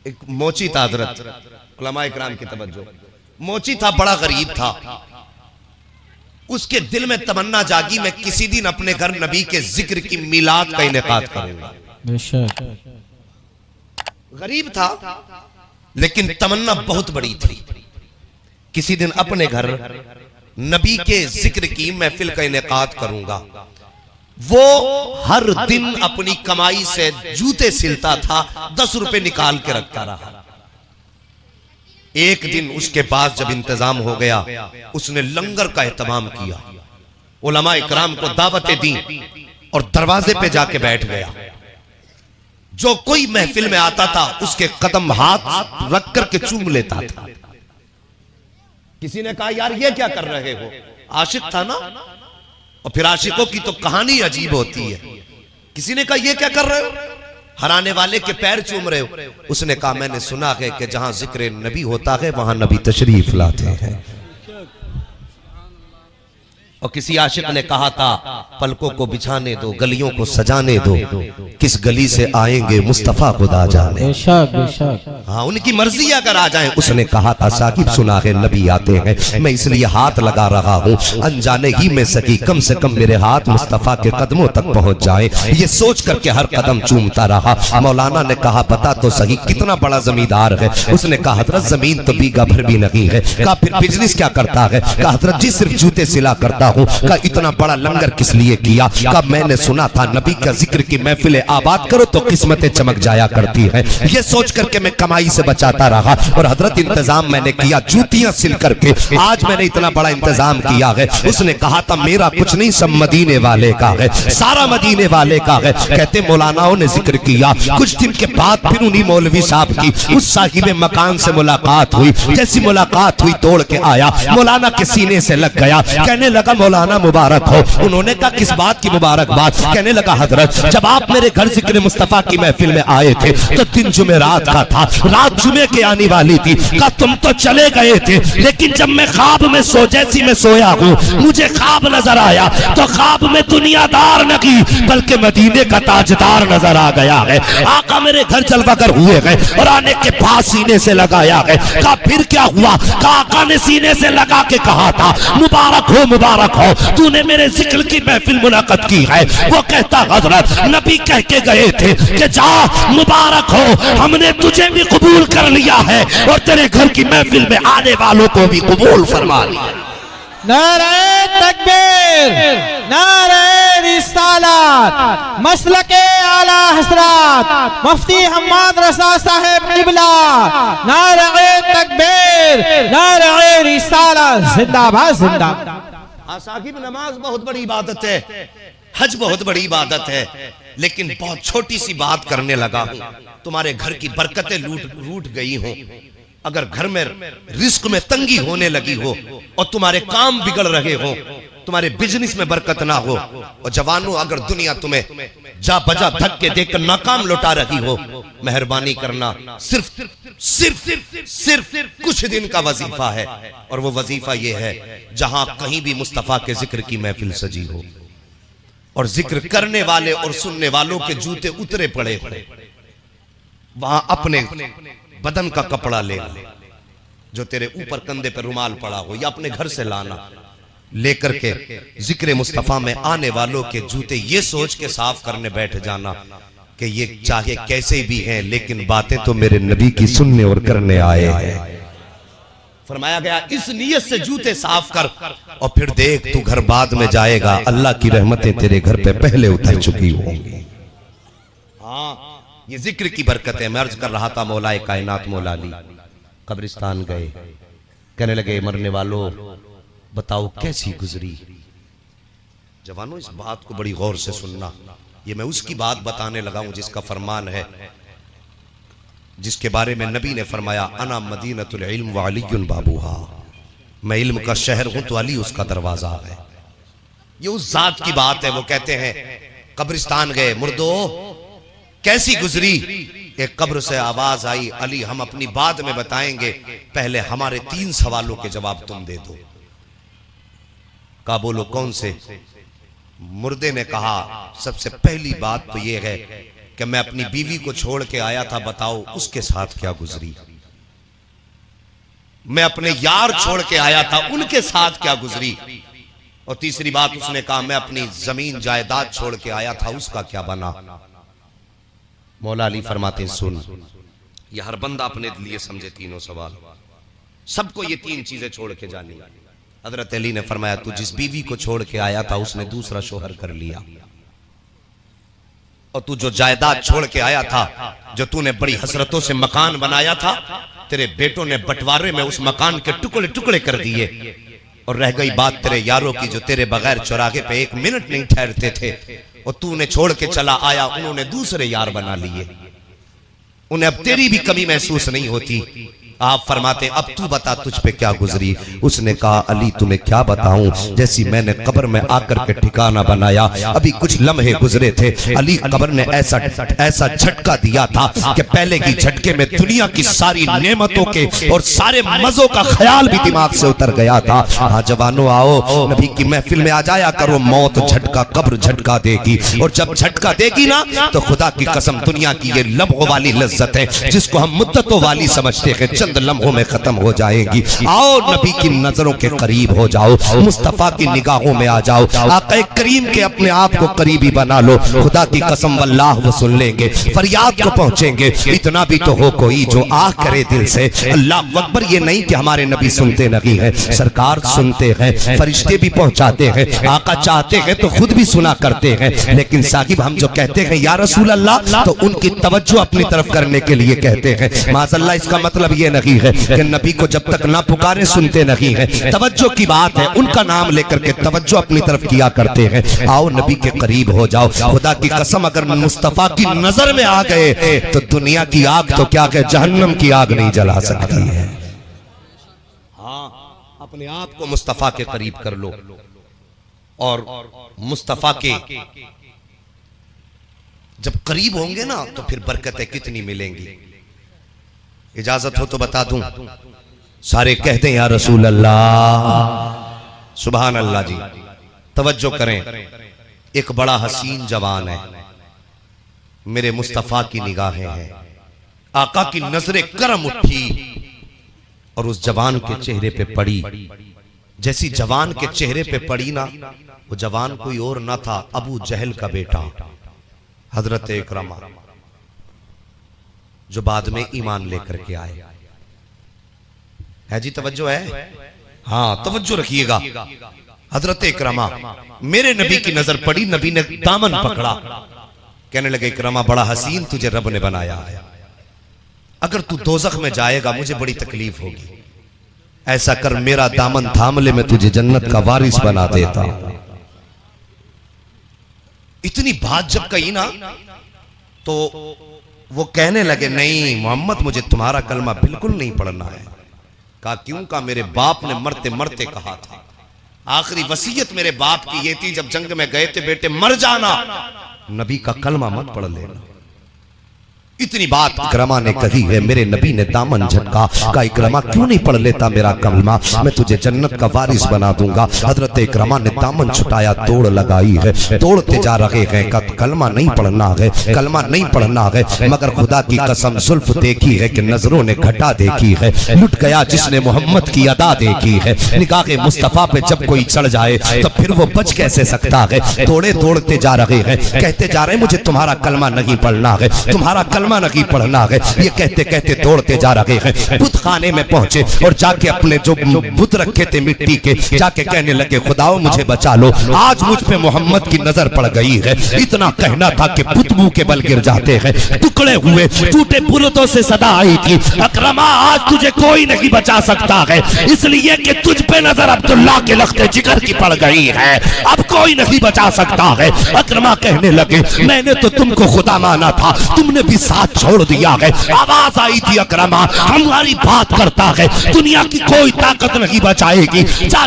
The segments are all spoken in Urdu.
ایک موچی تھا حضرت، علماء اکرام کی توجہ، موچی تھا، بڑا غریب تھا. اس کے دل میں تمنا جاگی میں کسی دن اپنے گھر نبی کے ذکر کی میلاد کا انعقاد کروں گا. غریب تھا لیکن تمنا بہت بڑی تھی. کسی دن اپنے گھر نبی کے ذکر کی محفل کا انعقاد کروں گا. وہ ہر دن اپنی کمائی سے جوتے سلتا تھا، 10 روپے نکال کے رکھتا رہا. ایک دن اس کے پاس جب انتظام ہو گیا، اس نے لنگر کا اہتمام کیا، علماء اکرام کو دعوتیں دیں اور دروازے پہ جا کے بیٹھ گیا. جو کوئی محفل میں آتا تھا اس کے قدم ہاتھ رکھ کر کے چوم لیتا تھا. کسی نے کہا یار یہ کیا کر رہے ہو؟ عاشق تھا نا، اور پھر عاشقوں کی تو کہانی عجیب ہوتی ہے. کسی نے کہا یہ کیا کر رہے ہو؟ ہرانے والے کے پیر چوم رہے ہو. اس نے کہا میں نے سنا ہے کہ جہاں ذکر نبی ہوتا ہے وہاں نبی تشریف لاتے ہیں. اور کسی عاشق نے کہا تھا پلکوں کو بچھانے دو، گلیوں کو سجانے دو، کس گلی سے آئیں گے مصطفیٰ خدا جانے. ہاں ان کی مرضی اگر آ جائیں. اس نے کہا تھا ثاقب سنا ہے نبی آتے ہیں، میں اس لیے ہاتھ لگا رہا ہوں، انجانے ہی میں سکی کم سے کم میرے ہاتھ مصطفیٰ کے قدموں تک پہنچ جائیں. یہ سوچ کر کے ہر قدم چومتا رہا. مولانا نے کہا بتا تو صحیح کتنا بڑا زمیندار ہے؟ اس نے کہا حضرت زمین تو بیگھا بھر بھی نہیں ہے. کہا پھر بزنس کیا کرتا ہے؟ کہا حضرت جی صرف جوتے سلا کرتا ہوں. کہا اتنا بڑا لنگر کس لیے کیا؟ کہا میں نے سنا تھا نبی کا ذکر کی محفل آباد کرو تو قسمتیں چمک جایا کرتی ہیں. یہ سوچ کر کے میں کمائی سے بچاتا رہا اور حضرت انتظام میں نے کیا جوتیاں سل کر کے. آج میں نے اتنا بڑا انتظام کیا ہے. اس نے کہا تھا میرا کچھ نہیں سب مدینے والے کا ہے، سارا مدینے والے کا ہے. کہتے مولاناؤں نے ذکر کیا. کچھ دن کے بعد پھر انہی مولوی صاحب کی اس صاحب مکان سے ملاقات ہوئی. جیسی ملاقات ہوئی دوڑ کے آیا، مولانا کے سینے سے لگ گیا. کہنے لگا مولانا مبارک ہو. انہوں نے کہا کس بات کی مبارک بات؟ کہنے لگا حضرت جب آپ میرے گھر ذکر مصطفیٰ کی محفل میں آئے تھے تو دن جمعرات کا تھا، رات جمعے کے آنے والی تھی. کہا تم تو چلے گئے تھے لیکن جب میں خواب میں جیسی میں سویا ہوں مجھے خواب نظر آیا تو خواب میں دنیا دار نہیں بلکہ مدینے کا تاجدار نظر آ گیا ہے. آقا میرے گھر جلوہ گر ہوئے گئے اور آنے کے پاس سینے سے لگایا گئے. کہا پھر کیا ہوا؟ کہا آقا نے سینے سے لگا کے کہا تھا مبارک ہو تو نے میرے ذکر کی محفل منعقد کی ہے. وہ کہتا حضرت نبی کہہ کے گئے تھے کہ جا مبارک ہو، ہم نے تجھے بھی قبول کر لیا ہے اور تیرے گھر کی محفل میں آنے والوں کو بھی قبول فرما لیا. نعرہ تکبیر، نعرہ رسالت، مسلک اعلی حضرات مفتی حماد رضا صاحب قبلہ. نعرہ تکبیر، نعرہ رسالت، زندہ باد زندہ. صاحب نماز بہت بڑی عبادت ہے، حج بہت بڑی عبادت ہے، لیکن بہت چھوٹی سی بات کرنے لگا ہوں. تمہارے گھر کی برکتیں روٹ گئی ہوں. اگر گھر میں رزق میں تنگی ہونے لگی ہو اور تمہارے کام بگڑ رہے ہو، تمہارے بزنس میں برکت نہ ہو، اور جوانوں اگر دنیا تمہیں جا بجا دھکے دے کر ناکام لوٹا رہی ہو، مہربانی کرنا صرف کچھ دن کا وظیفہ ہے. اور وہ وظیفہ یہ ہے جہاں کہیں بھی مصطفیٰ کے ذکر کی محفل سجی ہو اور ذکر کرنے والے اور سننے والوں کے جوتے اترے پڑے ہو، وہاں اپنے بدن کا کپڑا لے جو تیرے اوپر کندھے پر رومال پڑا ہو یا اپنے گھر سے لانا، لے کر کے ذکر مصطفیٰ میں آنے والوں کے جوتے یہ سوچ کے صاف کرنے بیٹھ جانا کہ یہ چاہے کیسے بھی ہیں لیکن باتیں تو میرے نبی کی سننے اور کرنے آئے ہیں. فرمایا گیا اس نیت سے جوتے صاف کر اور پھر دیکھ تو گھر بعد میں جائے گا، اللہ کی رحمتیں تیرے گھر پہ پہلے اتر چکی ہوں گی. ہاں یہ ذکر کی برکت ہے. میں عرض کر رہا تھا مولا کائنات مولا علی قبرستان گئے، کہنے لگے مرنے والوں بتاؤ کیسی گزری. جوانوں اس بات کو بڑی غور سے سننا. یہ میں اس کی بات بتانے لگا ہوں جس کا فرمان ہے، جس کے بارے میں نبی نے فرمایا انا مدینۃ العلم وعلی بابوہا، میں علم کا شہر ہوں تو علی اس کا دروازہ ہے. یہ اس ذات کی بات ہے. وہ کہتے ہیں قبرستان گئے، مردو کیسی گزری؟ ایک قبر سے آواز آئی علی ہم اپنی بعد میں بتائیں گے، پہلے ہمارے 3 سوالوں کے جواب تم دے دو. کہا بولو کون سے؟ مردے نے کہا سب سے پہلی بات تو یہ ہے کہ میں اپنی بیوی کو چھوڑ کے آیا تھا، بتاؤ اس کے ساتھ کیا گزری؟ میں اپنے یار چھوڑ کے آیا تھا، ان کے ساتھ کیا گزری؟ اور تیسری بات اس نے کہا میں اپنی زمین جائیداد چھوڑ کے آیا تھا، اس کا کیا بنا؟ مولا علی فرماتے ہیں سن، یہ ہر بندہ اپنے لیے سمجھے تینوں سوال، سب کو یہ تین چیزیں چھوڑ کے جانی۔ حضرت علی نے فرمایا تو جس بیوی کو چھوڑ کے آیا تھا اس نے دوسرا شوہر کر لیا، اور تو جو جائیداد چھوڑ کے آیا تھا، جو تو نے بڑی حسرتوں سے مکان بنایا تھا، تیرے بیٹوں نے بٹوارے میں اس مکان کے ٹکڑے ٹکڑے کر دیے، اور رہ گئی بات تیرے یاروں کی جو تیرے بغیر چوراہے پہ ایک منٹ نہیں ٹھہرتے تھے، اور تو نے چھوڑ کے چلا آیا، انہوں نے دوسرے یار بنا لیے، انہیں اب تیری بھی کمی محسوس نہیں ہوتی۔ آپ فرماتے اب تو بتا تجھ پہ کیا گزری؟ اس نے کہا علی تمہیں کیا بتاؤں، جیسی میں نے قبر میں آ کر کے ٹھکانہ بنایا، ابھی کچھ لمحے گزرے تھے، علی قبر نے ایسا جھٹکا دیا تھا کہ پہلے کی جھٹکے میں دنیا کی ساری نعمتوں کے اور سارے مزوں کا خیال بھی دماغ سے اتر گیا تھا۔ ہاں جوانوں آؤ، نبی کی محفل میں آ جایا کرو، موت جھٹکا قبر جھٹکا دے گی، اور جب جھٹکا دے گی نا تو خدا کی قسم دنیا کی یہ لمحوں والی لذت ہے جس کو ہم مدتوں والی سمجھتے ہیں چند لمحوں میں ختم ہو جائے گی۔ آؤ نبی کی نظروں کے قریب ہو جاؤ، مصطفیٰ کی نگاہوں میں آ جاؤ، آقا کریم کے اپنے آپ کو قریبی بنا لو، خدا کی قسم واللہ وہ سن لیں گے، فریاد کو پہنچیں گے۔ اتنا بھی تو ہو کوئی جو آہ کرے دل سے اللہ اکبر، یہ نہیں کہ ہمارے نبی سنتے نہیں ہیں، سرکار سنتے ہیں، فرشتے بھی پہنچاتے ہیں، آقا چاہتے ہیں تو خود بھی سنا کرتے ہیں، لیکن صاحب ہم جو کہتے ہیں یا رسول اللہ تو ان کی توجہ اپنی طرف کرنے کے لیے کہتے ہیں۔ معاذ اللہ اس کا مطلب یہ نہیں ہے کہ نبی کو جب تک نہ پکارے سنتے نہیں ہیں، توجہ کی بات ہے، ان کا نام لے کر کے توجہ اپنی طرف کیا کرتے ہیں۔ آؤ نبی کے قریب ہو جاؤ، خدا کی قسم اگر مصطفیٰ کی نظر میں آ گئے تو دنیا کی آگ تو کیا کہ جہنم کی آگ نہیں جلا سکتی ہے۔ ہاں اپنے آپ کو مصطفیٰ کے قریب کر لو، اور مصطفیٰ کے جب قریب ہوں گے نا تو پھر برکتیں کتنی ملیں گی۔ اجازت ہو تو بتا دوں، سارے کہتے ہیں یا رسول اللہ، سبحان اللہ جی، توجہ کریں، ایک بڑا حسین جوان ہے، میرے مصطفیٰ کی نگاہیں ہیں، آقا کی نظر کرم اٹھی اور اس جوان کے چہرے پہ پڑی، جیسی جوان کے چہرے پہ پڑی نا، وہ جوان کوئی اور نہ تھا، ابو جہل کا بیٹا حضرت اکرمہ، جو بعد میں ایمان لے کر کے آئے۔ ہے جی توجہ ہے؟ ہاں توجہ رکھیے گا۔ حضرت اکرمہ میرے نبی کی نظر پڑی، نبی نے دامن پکڑا، کہنے لگے اکرمہ بڑا حسین تجھے رب نے بنایا ہے، اگر تو دوزخ میں جائے گا مجھے بڑی تکلیف ہوگی، ایسا کر میرا دامن تھام لے، میں تجھے جنت کا وارث بنا دیتا۔ اتنی بات جب کہی نا تو وہ کہنے لگے نہیں محمد مجھے تمہارا کلمہ بالکل نہیں پڑھنا ہے۔ کہا کیوں؟ کہا میرے باپ نے مرتے مرتے کہا تھا، آخری وصیت میرے باپ کی یہ تھی جب جنگ میں گئے تھے بیٹے مر جانا، نبی کا کلمہ مت پڑھ لینا۔ اتنی بات اکرمہ نے کہی ہے، میرے نبی نے دامن جھٹکا، کہا اکرمہ کیوں نہیں پڑھ لیتا میرا کلمہ، میں تجھے جنت کا وارث بنا دوں گا۔ حضرت اکرمہ نے دامن چھٹایا، دوڑ لگائی ہے، دوڑتے جا رہے ہیں، کہا کلمہ نہیں پڑھنا ہے، کلمہ نہیں پڑھنا ہے، مگر خدا کی قسم زلف دیکھی ہے کہ نظروں نے گھٹا دیکھی ہے، لٹ گیا جس نے محمد کی ادا دیکھی ہے۔ نگاہ مصطفیٰ پہ جب کوئی چڑھ جائے تو پھر وہ بچ کیسے سکتا ہے؟ دوڑے دوڑتے جا رہے ہیں، کہتے جا رہے ہیں مجھے تمہارا کلمہ نہیں پڑھنا ہے، تمہارا کلمہ نہیں پڑھنا ہے، یہ کہتے کہتے دوڑتے جا رہے ہیں، بت خانے میں پہنچے اور جا کے اپنے جو بت رکھے تھے مٹی کے، جا کے کہنے لگے خداؤ مجھے بچا لو، آج مجھ پہ محمد کی نظر پڑ گئی ہے۔ اتنا کہنا تھا کہ بت منہ کے بل گر جاتے ہیں، ٹکڑے ہوئے، ٹوٹے بلتوں سے صدا آئی تھی، اکرمہ آج تجھے کوئی نہیں بچا سکتا ہے، اس لیے کہ تجھ پہ نظر عبداللہ کے لخت جگر کی پڑ گئی ہے، اب کوئی نہیں بچا سکتا ہے۔ اکرمہ کہنے لگے میں نے تو تم کو خدا مانا تھا، تم نے بھی ساتھ چھوڑ دیا ہے. آواز آئی تھی اکرما ہماری بات کرتا ہے, دنیا کی کوئی طاقت نہیں بچائے گی,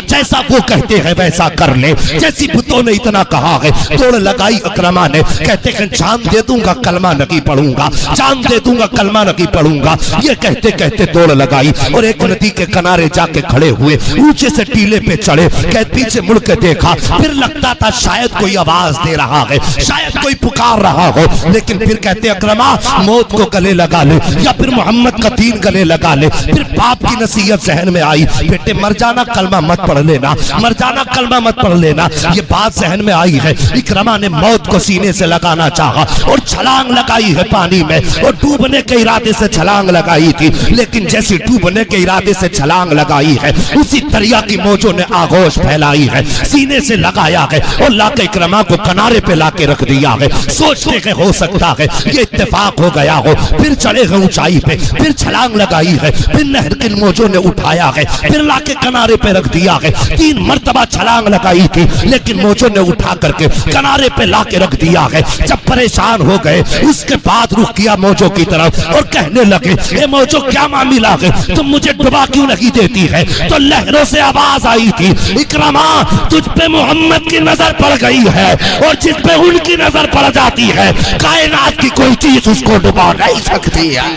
جیسا وہ کہتے ہیں ویسا کر لے. جیسی بتوں نے اتنا کہا ہے, دوڑ لگائی اکرما نے. کہتے ہیں جان دے دوں گا کلمہ نہیں پڑھوں گا, جان دے دوں گا کلمہ نہیں پڑھوں گا. یہ کہتے کہتے دوڑ لگائی اور ایک ندی کے کنارے جا کے کھڑے ہوئے, اونچے سے ٹیلے پہ چڑھے. کہ پیچھے مڑ کے دیکھا, پھر لگتا تھا شاید کوئی آواز دے رہا ہے, شاید کوئی پکار رہا ہو, لیکن پھر کہتے اکرما موت کو گلے لگا لے یا پھر محمد کا دین گلے لگا لے. پھر باپ کی نصیحت ذہن میں آئی, بیٹے مر جانا کلمہ مت پڑھ لینا, مر جانا کلمہ مت پڑھ لینا. یہ بات ذہن میں آئی ہے. اکرما نے موت کو سینے سے لگانا چاہا اور چھلانگ لگائی ہے پانی میں, اور ڈوبنے کے ارادے سے چھلانگ لگائی تھی. لیکن جیسی ڈوبنے کے ارادے سے چھلانگ لگائی ہے, اسی دریا کی موجوں نے آغوش پھیلائی ہے, سینے سے لگایا ہے اور لا کے اکرما کو کنارے پہ لا کے رکھ دیا ہے. سوچتے کہ ہو سکتا ہے یہ اتفاق ہو گیا ہو. پھر چڑھے گئے اونچائی پہ, پھر چھلانگ لگائی ہے, پھر نہر کی موجوں نے اٹھایا ہے, پھر لا کے کنارے پہ رکھ دیا ہے. 3 مرتبہ چھلانگ لگائی تھی, لیکن موجوں نے اٹھا کر کے کنارے پہ لا کے رکھ دیا ہے. جب پریشان ہو گئے, اس کے بعد رخ کیا موجوں کی طرف اور کہنے لگے, اے موجوں کیا معاملہ ہے, تم مجھے ڈبا کیوں نہیں دیتی ہے؟ تو لہروں سے آواز آئی تھی, اکرما تجھ پہ محمد کی نظر پڑ گئی ہے, اور جس پہ ان کی نظر پڑ جاتی ہے کائنات کی کوئی چیز اس کو ڈبا نہیں سکتی ہے.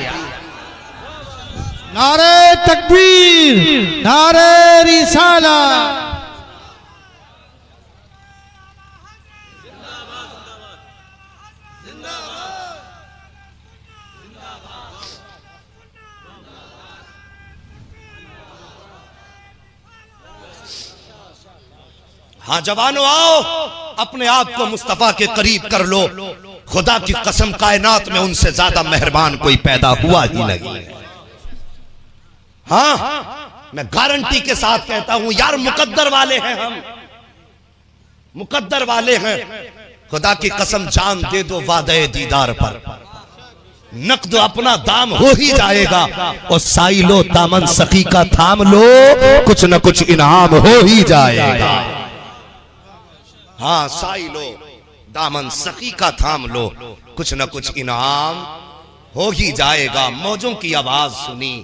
نعرہ تکبیر, نعرہ رسالت. ہاں جوانو آؤ, اپنے آپ کو مصطفیٰ کے قریب کر لو. خدا کی قسم کائنات میں ان سے زیادہ مہربان کوئی پیدا ہوا ہی نہیں. ہاں میں گارنٹی کے ساتھ کہتا ہوں یار, مقدر والے ہیں ہم, مقدر والے ہیں. خدا کی قسم جان دے دو وعدہ دیدار پر, نقد اپنا دام ہو ہی جائے گا. اور سائی لو دامن سخی کا تھام لو, کچھ نہ کچھ انعام ہو ہی جائے گا. ہاں سائی لو دامن سخی کا تھام لو, کچھ نہ کچھ انعام ہو ہی جائے گا. موجوں کی آواز سنی,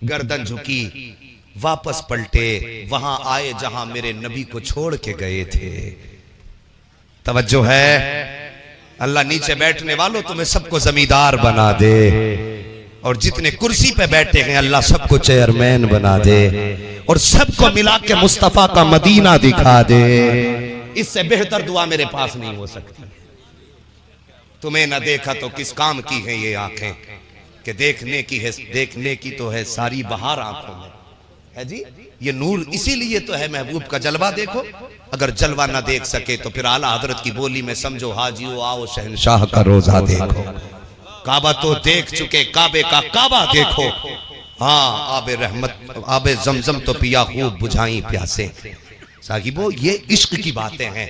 گردن جھکی, واپس پلٹے, وہاں آئے جہاں میرے نبی کو چھوڑ کے گئے تھے. توجہ ہے, اللہ نیچے بیٹھنے والوں تمہیں سب کو زمیندار بنا دے, اور جتنے کرسی پہ بیٹھے ہیں اللہ سب کو چیئرمین بنا دے, اور سب کو ملا کے مصطفیٰ کا مدینہ دکھا دے. اس سے بہتر دعا میرے پاس نہیں ہو سکتی. تمہیں نہ دیکھا تو کس کام کی ہیں یہ آنکھیں, کہ دیکھنے کی ہے, دیکھنے کی تو ہے ساری بہار آنکھوں میں ہے جی. یہ نور اسی لیے تو ہے, محبوب کا جلوہ دیکھو. اگر جلوہ نہ دیکھ سکے تو پھر اعلیٰ حضرت کی بولی میں سمجھو حاجیو آؤ شہنشاہ کا روزہ دیکھو. کعبہ تو دیکھ چکے, کعبے کا کعبہ دیکھو. ہاں آب رحمت, آب زمزم تو پیا خوب بجھائیں پیاسے. صاحبو یہ عشق کی باتیں ہیں,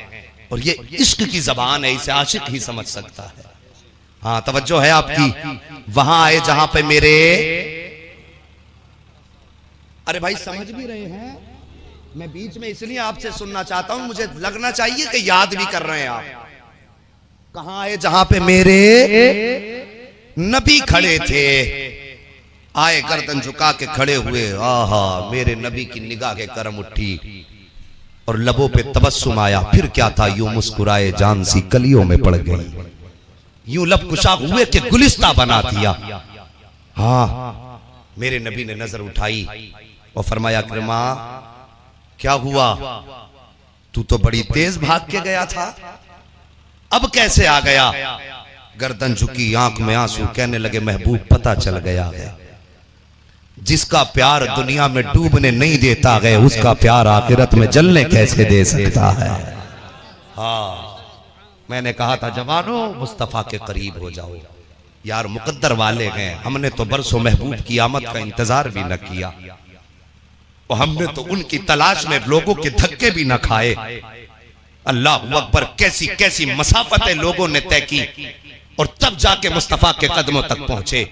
اور یہ عشق کی زبان ہے, اسے عاشق ہی سمجھ سکتا ہے. ہاں توجہ ہے آپ کی. وہاں آئے جہاں پہ میرے, ارے بھائی سمجھ بھی رہے ہیں, میں بیچ میں اس لیے آپ سے سننا چاہتا ہوں, مجھے لگنا چاہیے کہ یاد بھی کر رہے ہیں آپ. کہاں آئے جہاں پہ میرے نبی کھڑے تھے. آئے گردن جھکا کے کھڑے ہوئے, آہا میرے نبی کی نگاہ کے کرم اٹھی اور لبوں پہ تبسم آیا. پھر کیا تھا, یوں مسکرائے جان سی کلیوں میں پڑ گئی, یوں لب کشا ہوئے کہ گلستہ بنا دیا. ہاں میرے نبی نے نظر اٹھائی اور فرمایا, اکرما کیا ہوا, تو بڑی تیز بھاگ کے گیا تھا, اب کیسے آ گیا؟ گردن جھکی, آنکھ میں آنسو, کہنے لگے محبوب پتہ چل گیا ہے, جس کا پیار دنیا میں ڈوبنے نہیں دیتا گئے, اس کا پیار آخرت میں جلنے کیسے دے سکتا ہے. ہاں میں نے کہا تھا جوانو مصطفیٰ کے قریب ہو جاؤ, یار مقدر والے ہیں. ہم نے تو برسوں محبوب کی آمد کا انتظار بھی نہ کیا, اور ہم نے تو ان کی تلاش میں لوگوں کے دھکے بھی نہ کھائے. اللہ اکبر, کیسی کیسی مسافتیں لوگوں نے طے کی, اور تب جا کے مصطفیٰ کے قدموں تک پہنچے.